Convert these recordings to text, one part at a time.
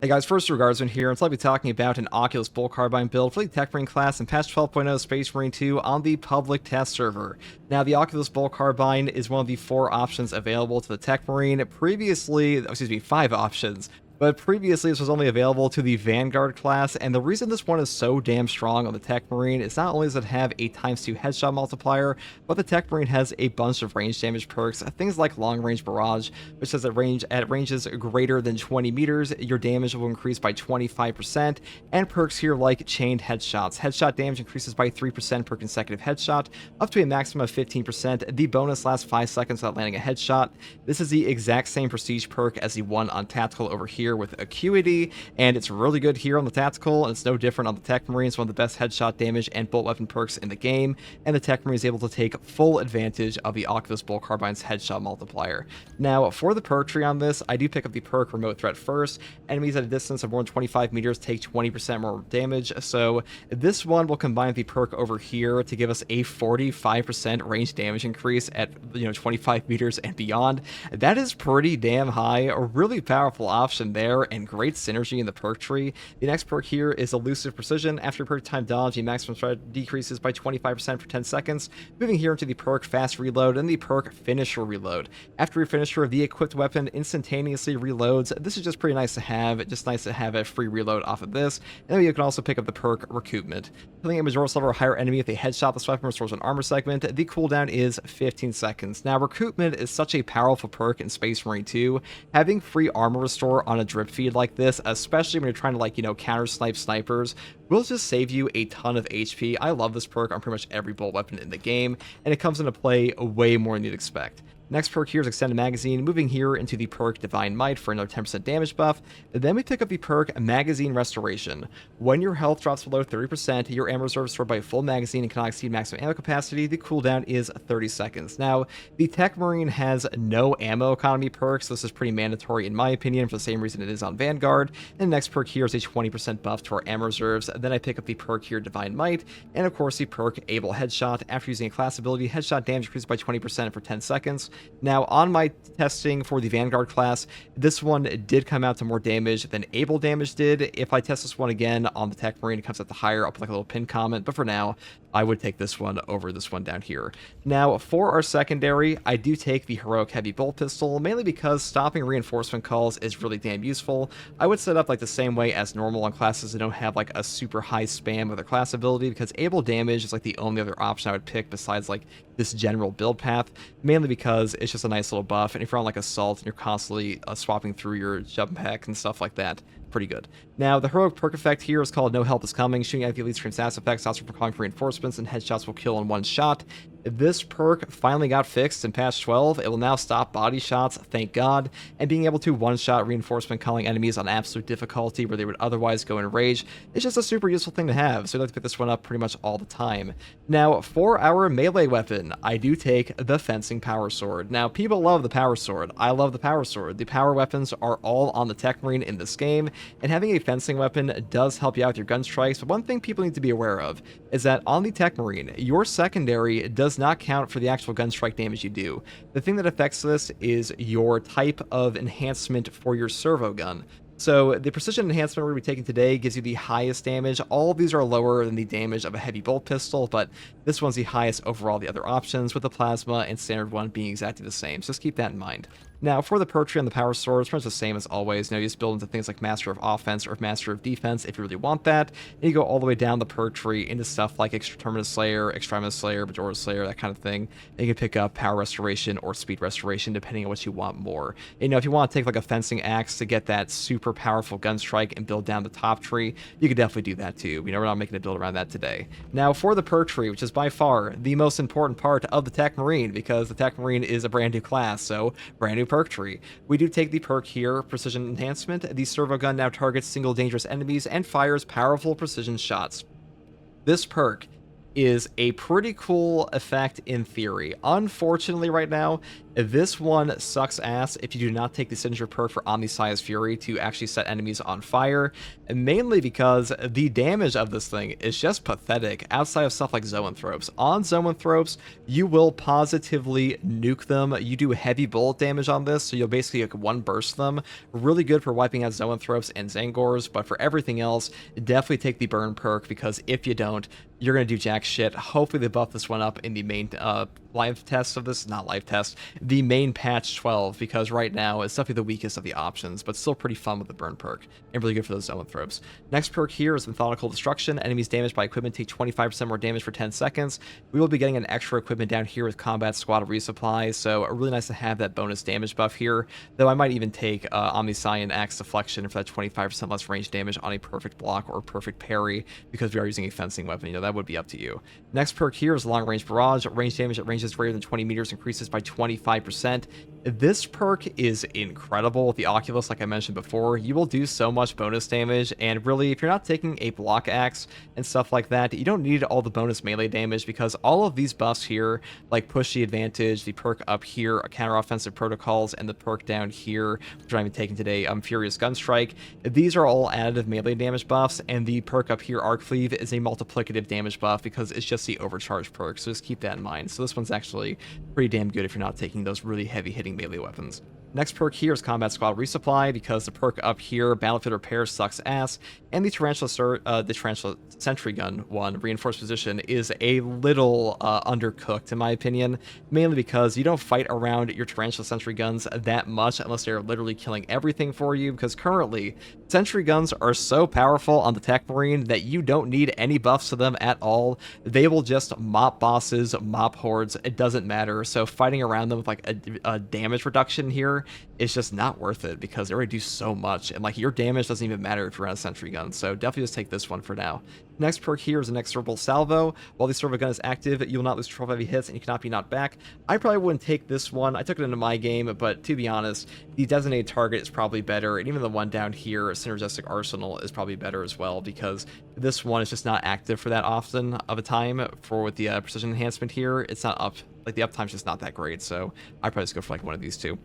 Hey guys, first regards here, and so I'll be talking about an Oculus Bull Carbine build for the Techmarine class in patch 12.0 Space Marine 2 on the public test server. Now, the Oculus Bull Carbine is one of the 4 options available to the Techmarine. Previously, 5 options. But previously, this was only available to the Vanguard class, and the reason this one is so damn strong on the Techmarine is not only does it have a ×2 headshot multiplier, but the Techmarine has a bunch of range damage perks, things like Long Range Barrage, which says at ranges greater than 20 meters, your damage will increase by 25%, and perks here like Chained Headshots. Headshot damage increases by 3% per consecutive headshot, up to a maximum of 15%. The bonus lasts 5 seconds without landing a headshot. This is the exact same prestige perk as the one on Tactical over here with Acuity, and it's really good here on the Tactical, and it's no different on the Techmarine. It's one of the best headshot damage and bolt weapon perks in the game, and the Techmarine is able to take full advantage of the Oculus Bull Carbine's headshot multiplier. Now, for the perk tree on this, I do pick up the perk Remote Threat first. Enemies at a distance of more than 25 meters take 20% more damage, so this one will combine the perk over here to give us a 45% range damage increase at 25 meters and beyond. That is pretty damn high, a really powerful option there, and great synergy in the perk tree. The next perk here is Elusive Precision. After perk time dodge, the maximum threat decreases by 25% for 10 seconds. Moving here into the perk Fast Reload and the perk Finisher Reload. After your finisher, the equipped weapon instantaneously reloads. This is just pretty nice to have. Just nice to have a free reload off of this. And then you can also pick up the perk Recoupment. Killing a Majora's level or higher enemy with a headshot, this weapon restores an armor segment. The cooldown is 15 seconds. Now, Recoupment is such a powerful perk in Space Marine 2. Having free armor restore on a drip feed like this, especially when you're trying to counter snipe snipers, will just save you a ton of HP. I love this perk on pretty much every bolt weapon in the game, and it comes into play way more than you'd expect. Next perk here is Extended Magazine, moving here into the perk Divine Might for another 10% damage buff. Then we pick up the perk Magazine Restoration. When your health drops below 30%, your ammo reserve is stored by a full magazine and cannot exceed maximum ammo capacity. The cooldown is 30 seconds. Now, the Techmarine has no ammo economy perks, so this is pretty mandatory in my opinion for the same reason it is on Vanguard. And the next perk here is a 20% buff to our ammo reserves. Then I pick up the perk here Divine Might, and of course the perk Able Headshot. After using a class ability, headshot damage increases by 20% for 10 seconds. Now, on my testing for the Vanguard class, this one did come out to more damage than Able damage did. If I test this one again on the Techmarine, it comes out to higher. I'll put like a little pin comment, but for now, I would take this one over this one down here. Now, for our secondary, I do take the Heroic Heavy Bolt Pistol, mainly because stopping reinforcement calls is really damn useful. I would set up like the same way as normal on classes that don't have like a super high spam of their class ability, because Able damage is like the only other option I would pick besides like this general build path, mainly because it's just a nice little buff, and if you're on like Assault and you're constantly swapping through your jump pack and stuff like that, pretty good. Now, the heroic perk effect here is called No Help Is Coming. Shooting at the elite stream status effect stops from calling for reinforcements, and headshots will kill in one shot. This perk finally got fixed in patch 12. It will now stop body shots, thank God, and being able to one-shot reinforcement calling enemies on absolute difficulty where they would otherwise go in rage is just a super useful thing to have, so I'd like to pick this one up pretty much all the time. Now, for our melee weapon, I do take the Fencing Power Sword. Now, people love the Power Sword. I love the Power Sword. The power weapons are all on the Techmarine in this game, and having a fencing weapon does help you out with your gun strikes, but one thing people need to be aware of is that on the Techmarine, your secondary does not count for the actual gun strike damage you do. The thing that affects this is your type of enhancement for your servo gun. So the precision enhancement we're going to be taking today gives you the highest damage. All of these are lower than the damage of a heavy bolt pistol, but this one's the highest overall the other options, with the plasma and standard one being exactly the same. So just keep that in mind. Now, for the perk tree on the power sword, it's pretty much the same as always. You just build into things like Master of Offense or Master of Defense if you really want that. And you go all the way down the perk tree into stuff like Exterminus Slayer, Extremis Slayer, Majora's Slayer, that kind of thing. And you can pick up Power Restoration or Speed Restoration depending on what you want more. And, if you want to take like a Fencing Axe to get that super powerful gun strike and build down the top tree, you could definitely do that too. We're not making a build around that today. Now, for the perk tree, which is by far the most important part of the Techmarine, because the Techmarine is a brand new class, so brand new perk tree. We do take the perk here, Precision Enhancement. The servo gun now targets single dangerous enemies and fires powerful precision shots. This perk is a pretty cool effect in theory. Unfortunately, right now, This one sucks ass if you do not take the signature perk for Omniscience Fury to actually set enemies on fire, and mainly because the damage of this thing is just pathetic outside of stuff like Zoanthropes. On Zoanthropes, you will positively nuke them. You do heavy bullet damage on this, so you'll basically like one burst them. Really good for wiping out Zoanthropes and Zangors, but for everything else, definitely take the burn perk, because if you don't, you're going to do jack shit. Hopefully they buff this one up in the main live test of this, not live test, the main patch 12, because right now it's definitely the weakest of the options, but still pretty fun with the burn perk, and really good for those Zoanthropes. Next perk here is Methodical Destruction. Enemies damaged by equipment take 25% more damage for 10 seconds. We will be getting an extra equipment down here with Combat Squad Resupply, so really nice to have that bonus damage buff here, though I might even take Omniscient Axe Deflection for that 25% less range damage on a perfect block or perfect parry, because we are using a fencing weapon. You know, that would be up to you. Next perk here is Long Range Barrage. Range damage at ranges greater than 20 meters increases by 25%. This perk is incredible with the Oculus, like I mentioned before. You will do so much bonus damage, and really, if you're not taking a block axe and stuff like that, you don't need all the bonus melee damage, because all of these buffs here, like Push the Advantage, the perk up here, Counter-Offensive Protocols, and the perk down here, which I'm even taking today, Furious Gunstrike, these are all additive melee damage buffs, and the perk up here, Arc Cleave, is a multiplicative damage buff because it's just the overcharged perk, so just keep that in mind. So this one's actually pretty damn good if you're not taking those really heavy hitting melee weapons. Next perk here is Combat Squad Resupply, because the perk up here, Battlefield Repair, sucks ass, and the Tarantula Sentry Gun one, Reinforced Position, is a little undercooked in my opinion, mainly because you don't fight around your Tarantula Sentry Guns that much unless they're literally killing everything for you, because currently Sentry Guns are so powerful on the Techmarine that you don't need any buffs to them at all. They will just mop bosses, mop hordes, it doesn't matter, so fighting around them with like a damage reduction here is just not worth it, because they already do so much, and like your damage doesn't even matter if you're on a sentry gun, so definitely just take this one for now. Next perk here is an Inexorable Salvo. While the Servo gun is active, you will not lose 12 heavy hits and you cannot be knocked back. I probably wouldn't take this one. I took it into my game, but to be honest, the Designated Target is probably better, and even the one down here, Synergistic Arsenal, is probably better as well, because this one is just not active for that often of a time. For with the Precision Enhancement here, it's not up, like the uptime's just not that great, so I'd probably just go for like one of these two.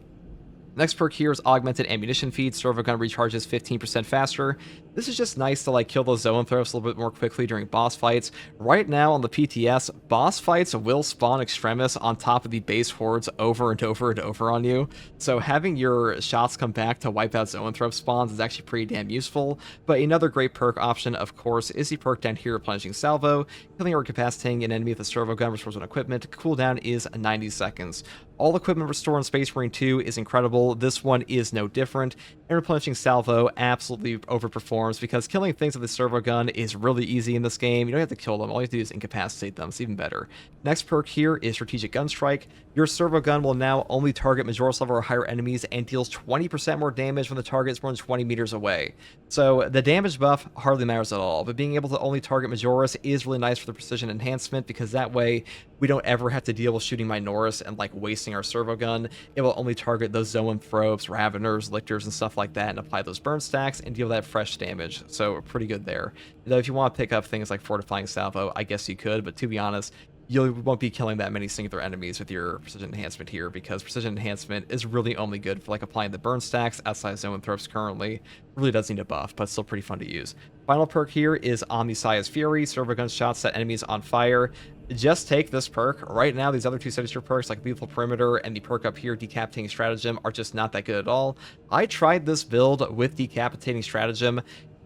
Next perk here is Augmented Ammunition Feed. Servo gun recharges 15% faster. This is just nice to like kill those Zoanthropes a little bit more quickly during boss fights. Right now on the PTS, boss fights will spawn Extremis on top of the base hordes over and over and over on you. So having your shots come back to wipe out Zoanthrope spawns is actually pretty damn useful. But another great perk option, of course, is the perk down here, Replenishing Salvo. Killing or incapacitating an enemy with a servo gun restores on equipment. Cooldown is 90 seconds. All equipment restore in Space Marine 2 is incredible. This one is no different. And Replenishing Salvo absolutely overperforms, because killing things with the servo gun is really easy in this game. You don't have to kill them. All you have to do is incapacitate them. It's even better. Next perk here is Strategic Gunstrike. Your servo gun will now only target Majoris level or higher enemies and deals 20% more damage when the target is more than 20 meters away. So the damage buff hardly matters at all, but being able to only target Majoris is really nice for the precision enhancement, because that way we don't ever have to deal with shooting Minoris and like wasting our servo gun. It will only target those Zoanthropes, Raveners, Lictors, and stuff like that, and apply those burn stacks and deal that fresh damage. So pretty good there. Though if you want to pick up things like Fortifying Salvo, I guess you could, but to be honest, you won't be killing that many singular enemies with your Precision Enhancement here, because Precision Enhancement is really only good for like applying the burn stacks outside of Zoanthropes currently. Really does need a buff, but still pretty fun to use. Final perk here is Omniscience Fury. Servo gun shots set enemies on fire. Just take this perk. Right now, these other two signature perks like Lethal Perimeter and the perk up here, Decapitating Stratagem, are just not that good at all. I tried this build with Decapitating Stratagem.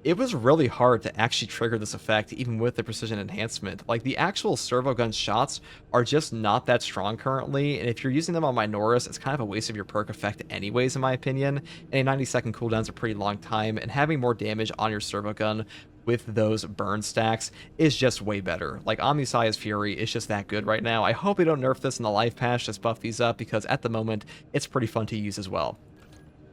It was really hard to actually trigger this effect, even with the precision enhancement. Like, the actual servo gun shots are just not that strong currently, and if you're using them on Minoris, it's kind of a waste of your perk effect anyways, in my opinion. And a 90-second cooldown is a pretty long time, and having more damage on your servo gun with those burn stacks is just way better. Like, Omniscience Fury is just that good right now. I hope they don't nerf this in the life patch, just buff these up, because at the moment, it's pretty fun to use as well.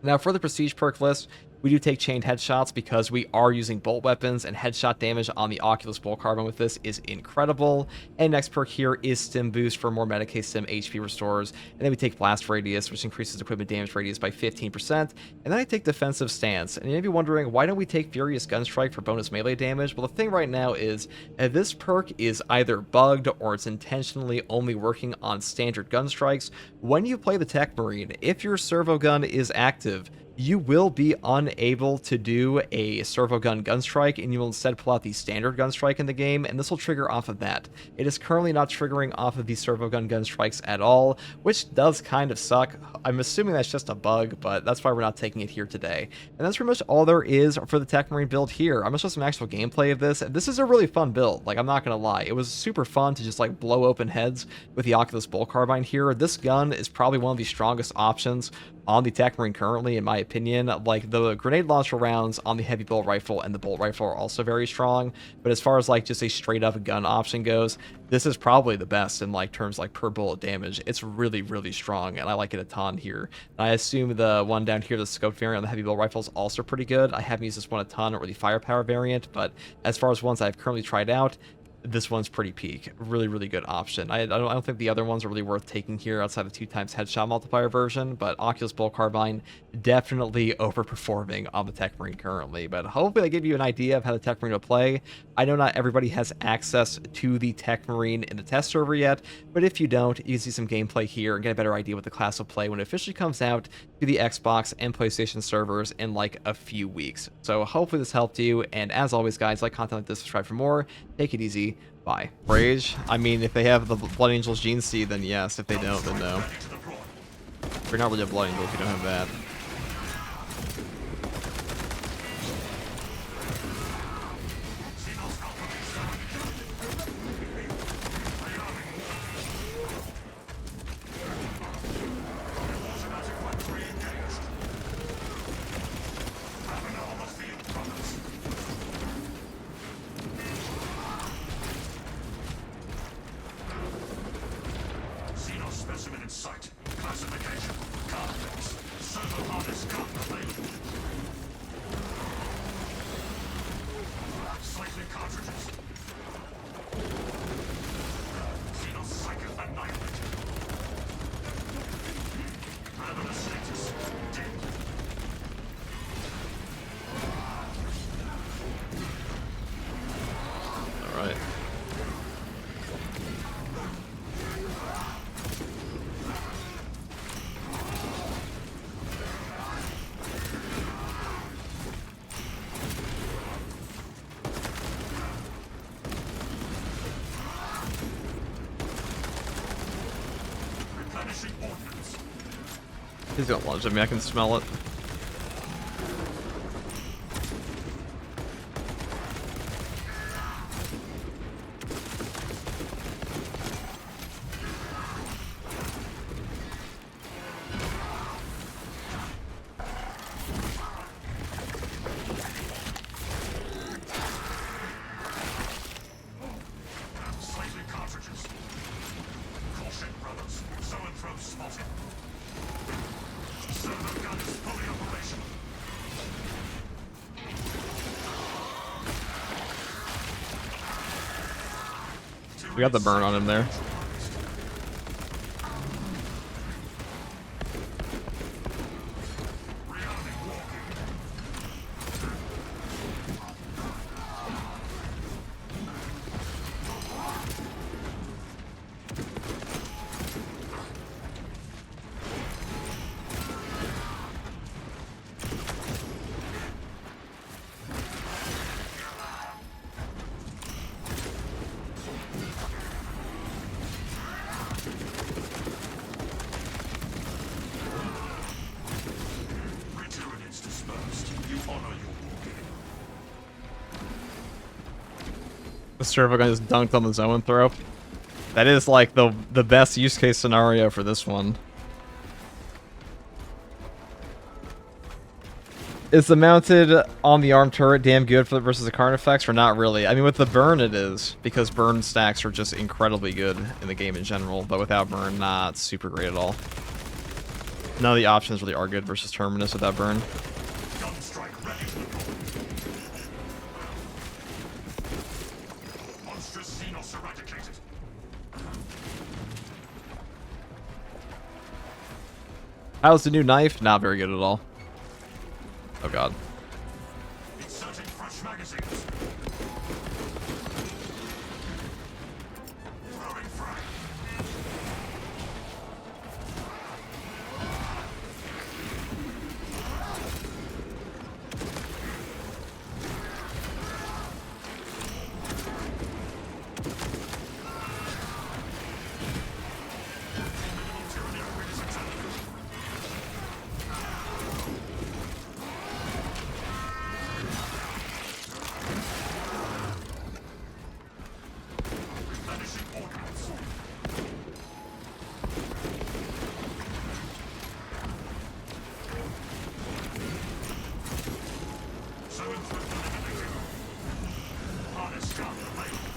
Now, for the Prestige perk list, We do take chained headshots because we are using bolt weapons, and headshot damage on the Oculus Bolt Carbine with this is incredible. And next perk here is Stim Boost for more Medicae Stim HP restores. And then we take Blast Radius, which increases equipment damage radius by 15%. And then I take Defensive Stance. And you may be wondering, why don't we take Furious Gunstrike for bonus melee damage? Well, the thing right now is this perk is either bugged or it's intentionally only working on standard gun strikes. When you play the Techmarine, if your servo gun is active, you will be unable to do a servo gun strike, and you will instead pull out the standard gun strike in the game, and this will trigger off of that. It is currently not triggering off of the servo gun strikes at all, which does kind of suck. I'm assuming that's just a bug, but that's why we're not taking it here today. And that's pretty much all there is for the Techmarine build here. I'm going to show some actual gameplay of this. This is a really fun build, like, I'm not going to lie. It was super fun to just like blow open heads with the Oculus Bolt Carbine here. This gun is probably one of the strongest options on the Techmarine currently, in my opinion. Like, the grenade launcher rounds on the heavy bolt rifle and the bolt rifle are also very strong, but as far as like just a straight up gun option goes, this is probably the best in like terms like per bullet damage. It's really, really strong, and I like it a ton here. And I assume the one down here, the scope variant on the heavy bolt rifle, is also pretty good. I haven't used this one a ton, or the firepower variant, but as far as ones I've currently tried out, this one's pretty peak. Really, really good option. I don't think the other ones are really worth taking here outside the 2x headshot multiplier version, but Oculus Bolt Carbine definitely overperforming on the Techmarine currently. But hopefully I give you an idea of how the Techmarine will play. I know not everybody has access to the Techmarine in the test server yet, but if you don't, you can see some gameplay here and get a better idea what the class will play when it officially comes out to the Xbox and PlayStation servers in like a few weeks. So hopefully this helped you, and as always guys, like content like this, subscribe for more. Take it easy. Bye. Rage? I mean, if they have the Blood Angels Gene Seed, then yes. If they don't, then no. You're not really a Blood Angel if you don't have that. Specimen in sight. Classification. Carpets. Servo harness gun available. Slightly cartridges. Xenopsychic annihilated. Ravenous status. Dead. Alright. He's gonna lunge at me, I can smell it. Slightly cartridges. Caution, brothers. Zoanthropes spotted. Servo gun is fully operational. We got the burn on him there. The servo gun just dunked on the Zoanthrope. That is like the best use case scenario for this one. Is the mounted on the arm turret damn good for versus the Carnifex, or not really? I mean, with the burn it is, because burn stacks are just incredibly good in the game in general, but without burn, not super great at all. None of the options really are good versus Terminus without burn. Gun strike How's the new knife? Not very good at all. Oh god. Inserting fresh magazines. Throwing frag. Replenishing ordnance. Zoanthropes eliminated. Harness gun available.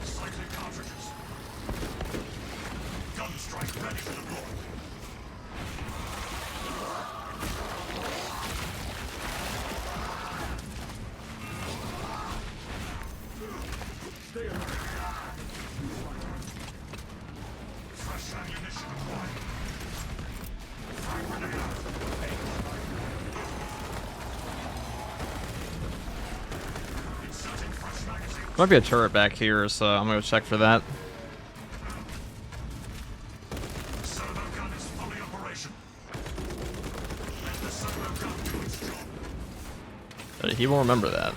Cycling cartridges. Gun strike ready to deploy. Fresh ammunition deployed. Frag grenade out. Inserting fresh magazine. Might be a turret back here, so I'm gonna go check for that. Servo gun is fully operational. Let the servo gun do its job. He won't remember that.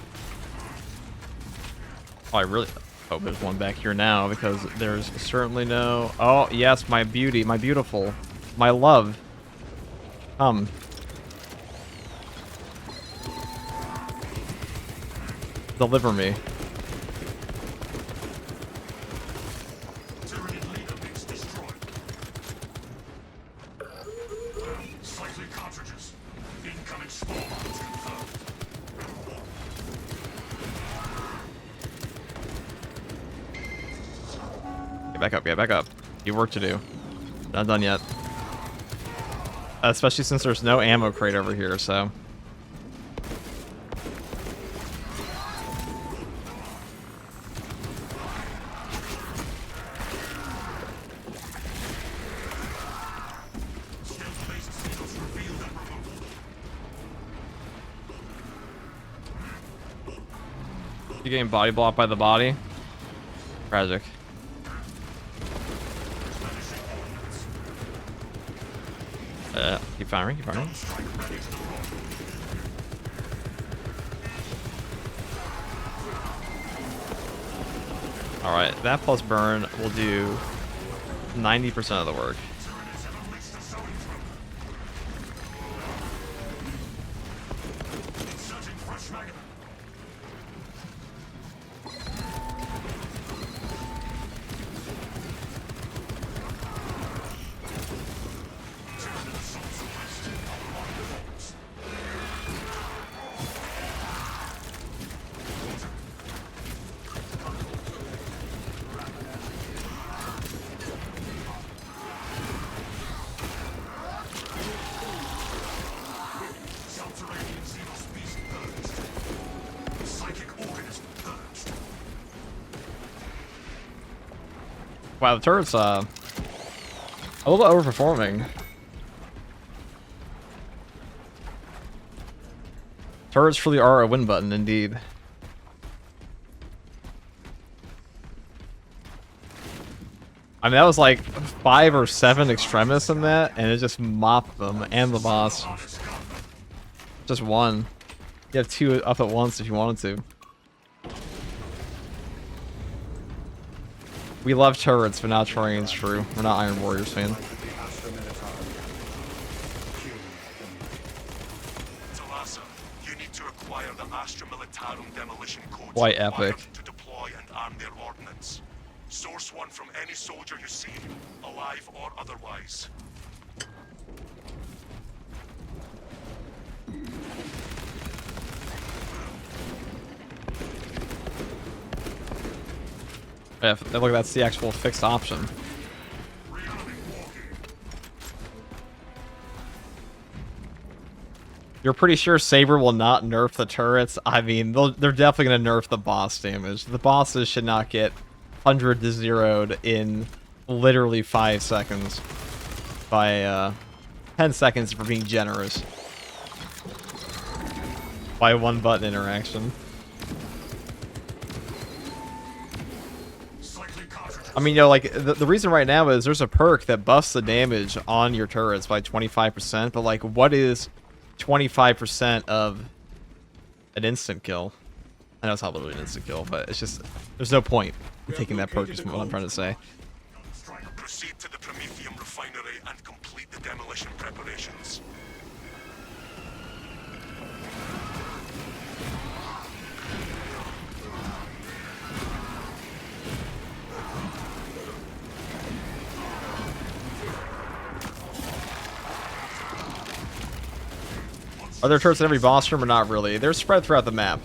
Oh, I really hope there's one back here now, because there's certainly no... Oh, yes, my beauty, my beautiful, my love. Deliver me. Tyranid leader mix destroyed. Cycling cartridges. Incoming spore mines confirmed. Get back up, get back up. You have work to do. Not done yet. Especially since there's no ammo crate over here, so... Stealth-based seals revealed and removed. You getting body blocked by the body? Tragic. Replenishing ordnance. Keep firing, keep firing. Gun strike ready to deploy. Alright, that plus burn will do 90% of the work. Tyranids have unleashed a zoanthrope. Inserting fresh magazine. Tyranid assaults arrest. On revolts. Subterranean Xenos beast purged. Psychic organism purged. Wow, the turret's a little overperforming. Turrets truly are a win button, indeed. I mean, that was like 5 or 7 extremists in that, and it just mopped them and the boss. Harness gun. Just one. You have 2 up at once if you wanted to. We love turrets, but not terrain's true. We're not Iron Warriors fans. Talassa, you need to acquire the Astra Militarum demolition codes Quite required epic. to deploy and arm their ordnance. Source one from any soldier you see, alive or otherwise. Yeah, look, that's the actual fixed option. You're pretty sure Saber will not nerf the turrets? I mean, they're definitely going to nerf the boss damage. The bosses should not get 100 to 0'd in literally 5 seconds. By 10 seconds for being generous. By one button interaction. I mean, you know, like, the reason right now is there's a perk that buffs the damage on your turrets by 25%, but, like, what is 25% of an instant kill? I know it's not literally an instant kill, but it's just, there's no point in taking that perk, is what I'm trying to say. Proceed to the Promethium refinery and complete the demolition preparations. Are there turrets in every boss room or not really? They're spread throughout the map.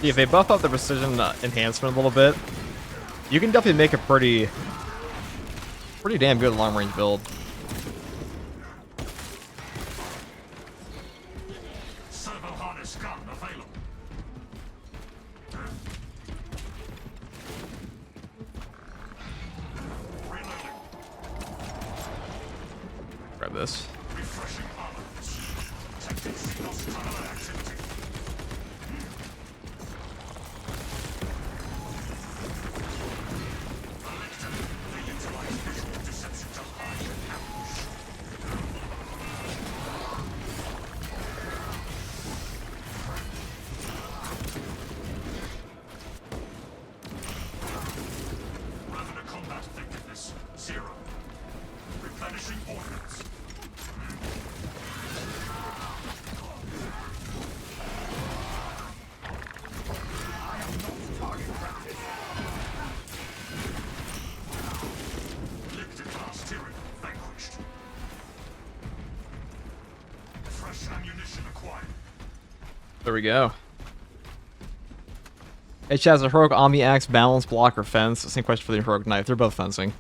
If they buff up the precision enhancement a little bit, you can definitely make a pretty damn good long-range build. Servo harness gun available. Grab this. Refreshing armaments. Detecting Xenos tunneler activity. There we go. It has a heroic Omni Axe, balance, block, or fence. Same question for the heroic knife. They're both fencing.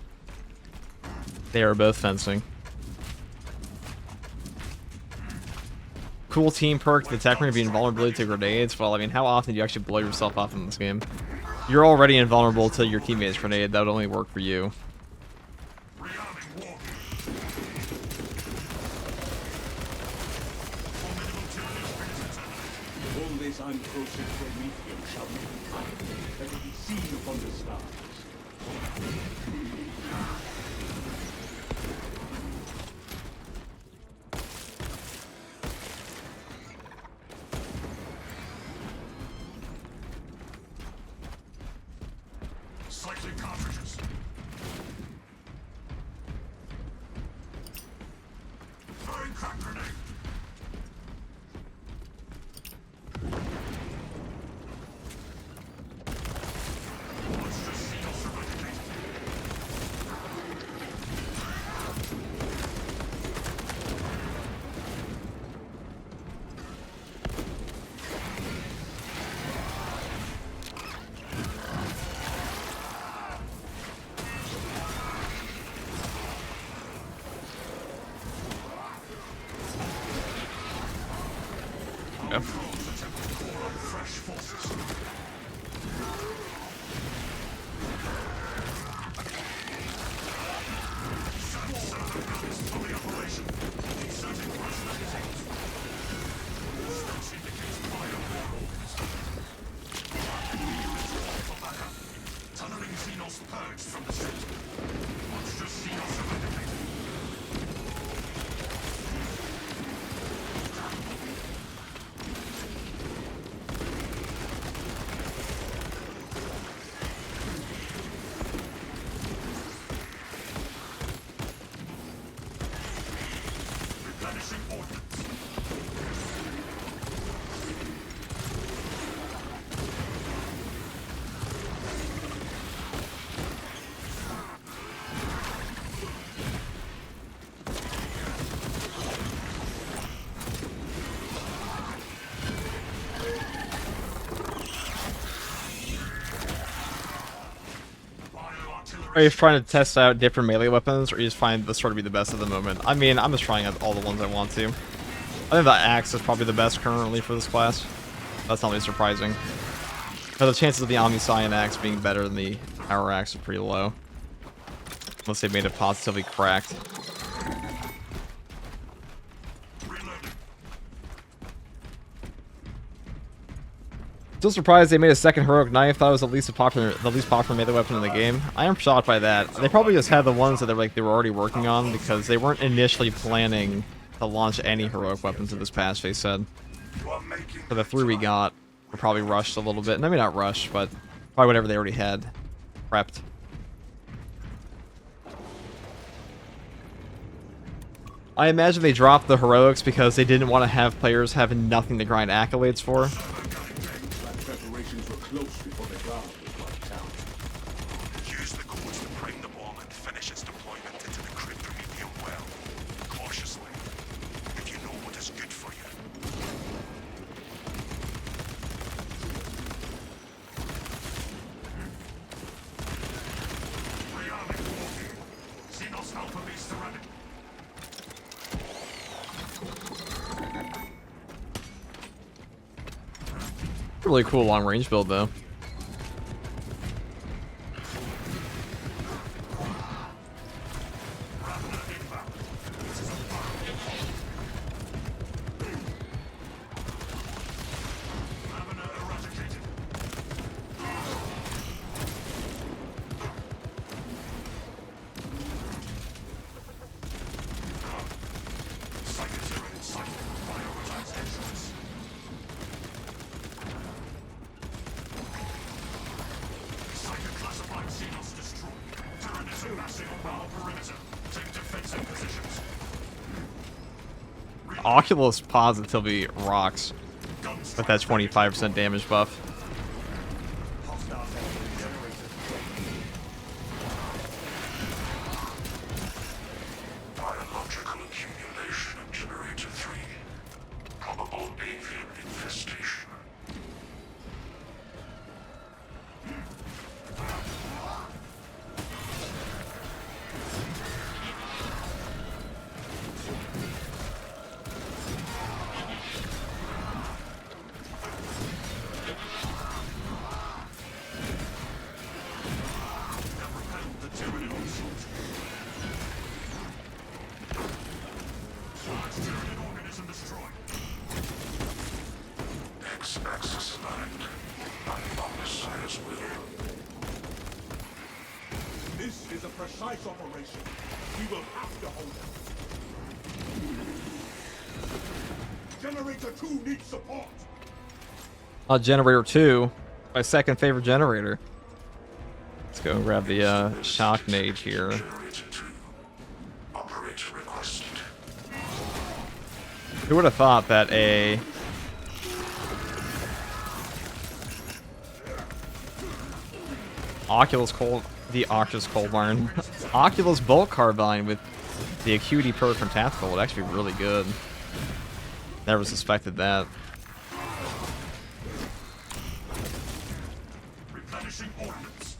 They are both fencing. Cool team perk, the Techmarine being invulnerability to grenades. Well, I mean, how often do you actually blow yourself up in this game? You're already invulnerable to your teammate's grenade. That would only work for you. Uncroaching Prometheum shall be confined, that it be seen upon the stars. Cycling cartridges. Throwing crack grenade. Are you trying to test out different melee weapons, or you just find the sword to be the best at the moment? I mean, I'm just trying out all the ones I want to. I think the axe is probably the best currently for this class. That's not really surprising. But the chances of the Omniscient axe being better than the Power axe are pretty low. Unless they made it positively cracked. Still surprised they made a second heroic knife. Thought it was the least popular melee weapon in the game. I am shocked by that. They probably just had the ones that they were already working on because they weren't initially planning to launch any heroic weapons in this patch. They said for the 3 we got, were probably rushed a little bit. Maybe not rushed, but probably whatever they already had prepped. I imagine they dropped the heroics because they didn't want to have players having nothing to grind accolades for. Preparations were close before the ground was wiped out. Use the course to bring the bomb and finish its deployment into the crypto medium well. Cautiously, if you know what is good for you. Rearming walking. Xenos Alpha Base surrounded. Really cool long range build though. Oculus positively rocks with that 25% damage buff. Biological accumulation of Generator 3. Probable avian infestation. X-axis aligned. I'm on Messiah's will. This is a precise operation. We will have to hold it. Generator 2 needs support. Generator 2, my second favorite generator. Let's go grab the shock nade here. Generator 2. Operator requested. Who would have thought that a Oculus Coldbarn, Oculus Bolt Carbine with the Acuity perk from Tactical would actually be really good. Never suspected that. Replenishing ordnance.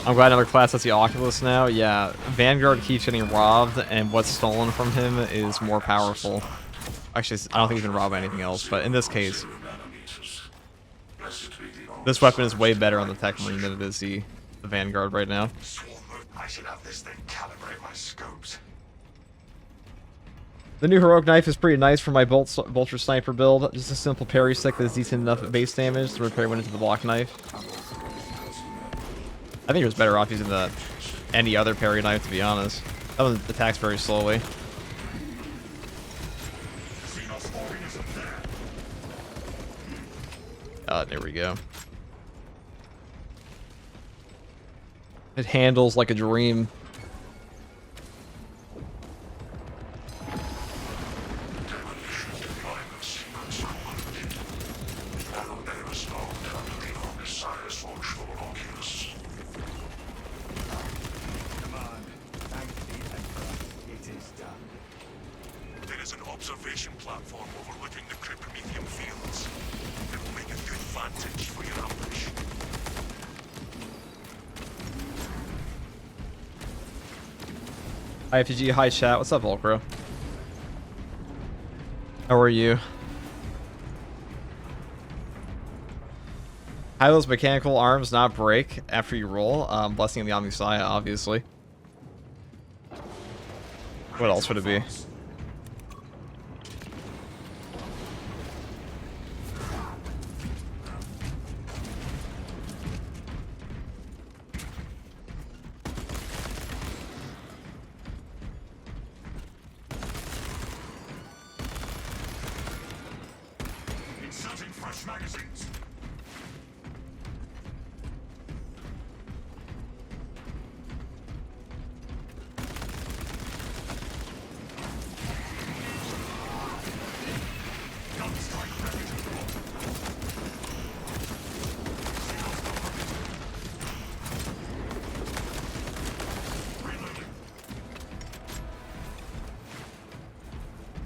I'm glad another class has the Oculus now. Yeah, Vanguard keeps getting robbed, and what's stolen from him is more powerful. Actually, I don't think he's been robbed by anything else, but in this case, this weapon is way better on the Techmarine than it is the Vanguard right now. I should have this thing calibrate my scopes. The new heroic knife is pretty nice for my Vulture Sniper build. Just a simple parry stick that's decent enough at base damage to repair one into the block knife. I think it was better off using any other parry knife, to be honest. That one attacks very slowly. There we go. It handles like a dream. There is an observation platform overlooking the Cryptomethium fields. It will make a good vantage for your ambush. IFG, hi chat. What's up, Volcro? How are you? How do those mechanical arms not break after you roll? Blessing of the Omniscience, obviously. What else would it be? Inserting fresh magazines.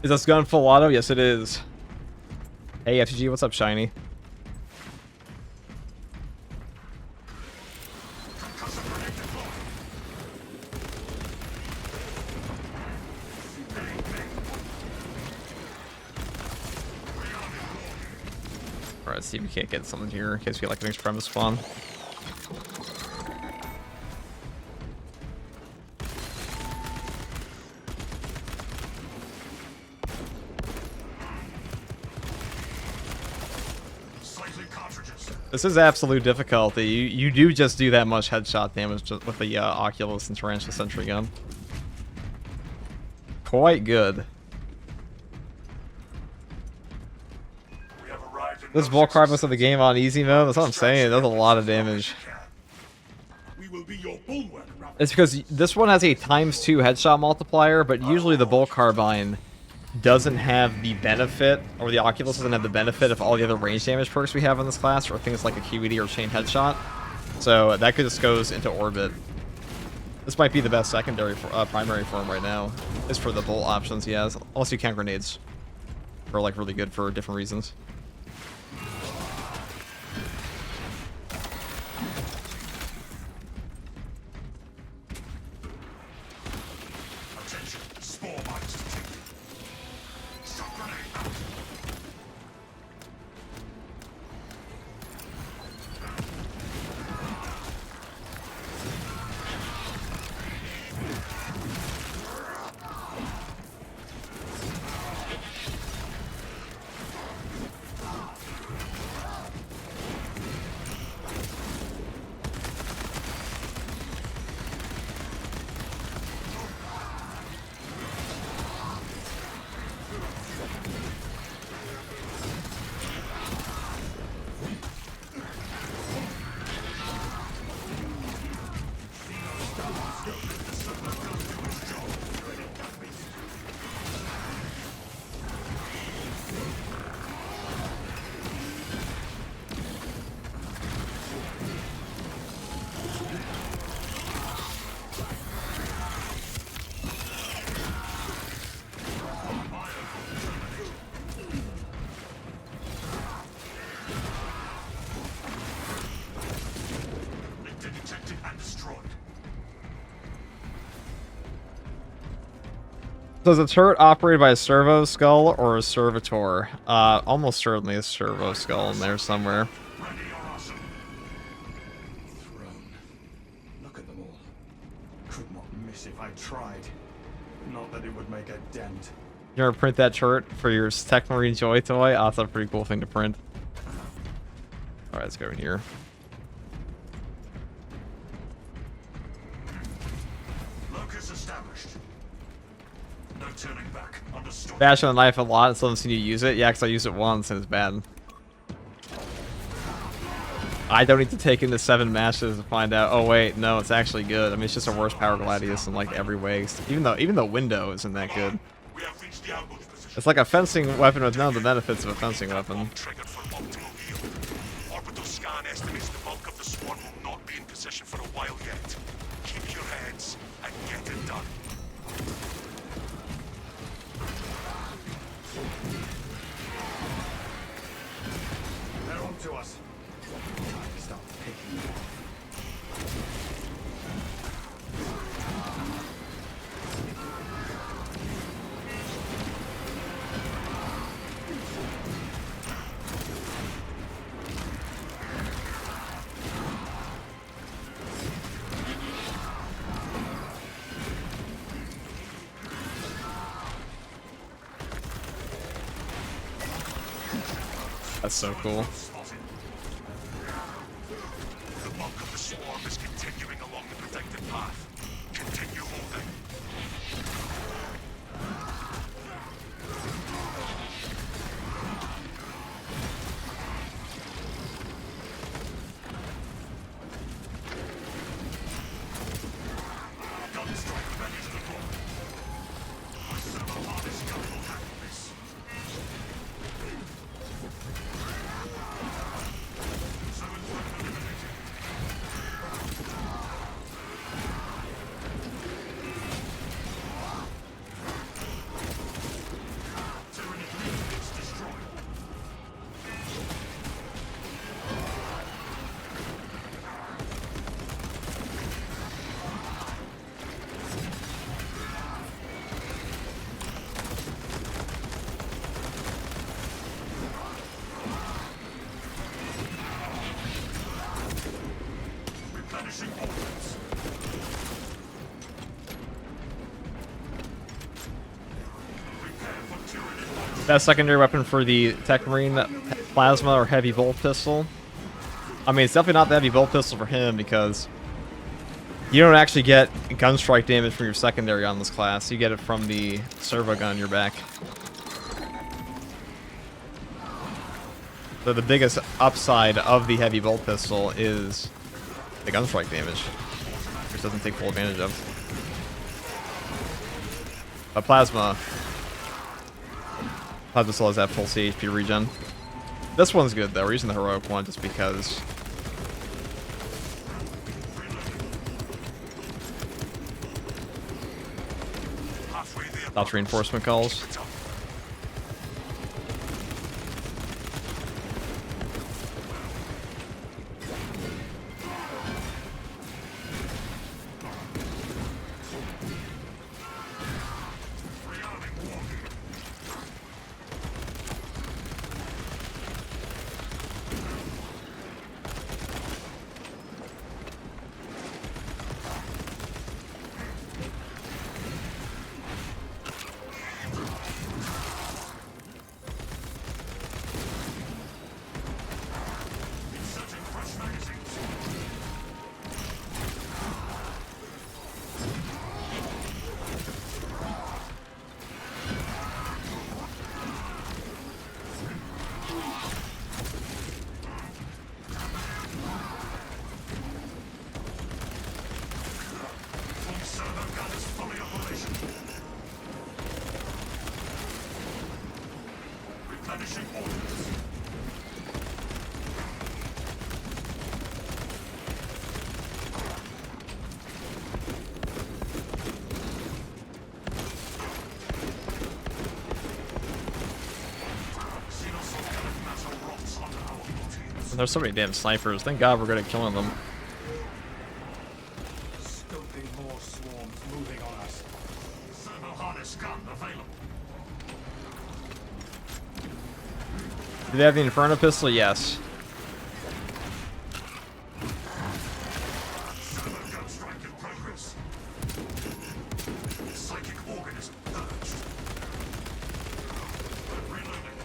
Is this gun full auto? Yes, it is. Hey, FG, what's up, Shiny? Alright, let's see if we can't get something here in case we like an extremist spawn. This is absolute difficulty. You do just do that much headshot damage just with the Oculus and Tarantula Sentry gun. Quite good. This Volcarpus of the game on easy mode, that's what I'm saying. It does a lot of damage. We will be your bulwark, It's because this one has a ×2 headshot multiplier, but usually the Bolt Carbine doesn't have the benefit, or the Oculus doesn't have the benefit of all the other range damage perks we have in this class, or things like a QED or chain headshot. So that just goes into orbit. This might be the best secondary, primary form right now, is for the bolt options he has, unless you count grenades. Are like really good for different reasons. Attention, spore mines detected. Stun grenade out. Detected and destroyed. So is the turret operated by a servo skull or a servitor? Almost certainly a servo skull in there somewhere. Ready or awesome. Throne. Look at them all. Could not miss if I tried. Not that it would make a dent. You ever print that turret for your Techmarine Joy toy? Oh, that's a pretty cool thing to print. Alright, let's go in here. Locus established. No turning back. Understood. Bash on the knife a lot and still haven't seen you use it. Yeah, because I used it once and it's bad. I don't need to take into 7 matches to find out. Oh wait, no, it's actually good. I mean, it's just a worse power gladius in like every way. Even though window isn't that good. We have reached the ambush position. It's like a fencing weapon with none of the benefits of a fencing weapon. Triggered for optimal yield. Orbital scan estimates the bulk of the swarm will not be in position for a while yet. Keep your heads and get it done. They're on to us. Stop picking them off. That's so cool. The bulk of the swarm is continuing along the protected path. Continue holding. Gunstrike ready to deploy. My servo harness gun will handle this. Zoanthropes eliminated. Tyrannic units destroyed. Replenishing ordnance. Prepare for tyranny. That secondary weapon for the Techmarine, plasma or heavy bolt pistol. I mean, it's definitely not the heavy bolt pistol for him because you don't actually get gun strike damage from your secondary on this class. You get it from the servo gun on your back. So the biggest upside of the heavy bolt pistol is the gun strike damage, which doesn't take full advantage of. But plasma still has that full CHP regen. This one's good though. We're using the heroic one just because. Halfway there. Lots of reinforcement calls. Keep it up. Rearming war. Inserting fresh magazines. Full servo gun is fully operational. Replenishing ordnance. Xenosolcative matter rots under our routines. There's so many damn snipers. Thank God we're good at killing them. Scoping more swarms moving on us. Servo harness gun available. Do they have the Inferno pistol? Yes. Servo gun strike in progress. Psychic organism purged. Reloading.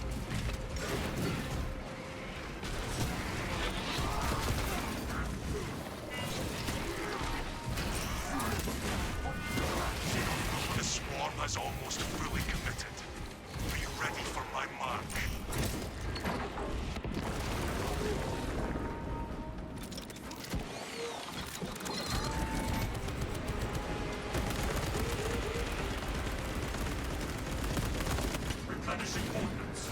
The swarm has almost fully committed. Be ready for my march. Replenishing ordnance.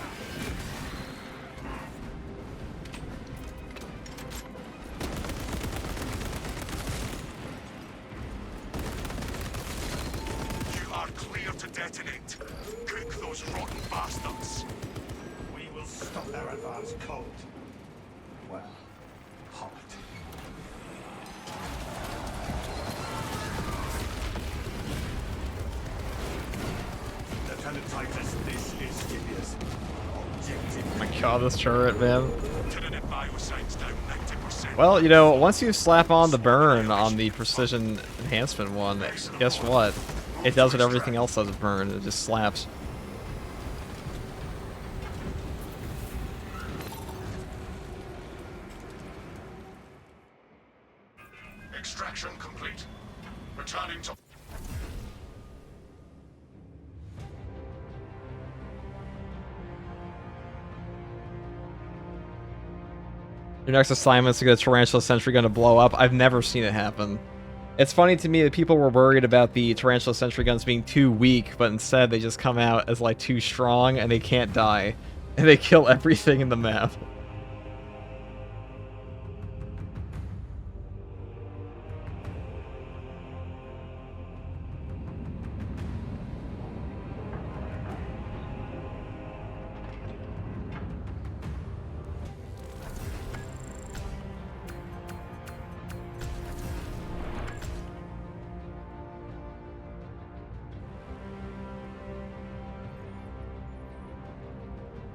You are clear to detonate. Cook those rotten bastards. We will stop their advance cold. Well, hot. Lieutenant Titus, this is Scipius. Objective. Oh my God, this turret, man. Tyranid bioscience down 90%. Well, you know, once you slap on the burn on the precision enhancement one, guess what? It does what everything else does with burn. It just slaps. returning to... Your next assignment is to get a Tarantula Sentry Gun to blow up. I've never seen it happen. It's funny to me that people were worried about the Tarantula Sentry Guns being too weak, but instead they just come out as like too strong and they can't die. And they kill everything in the map.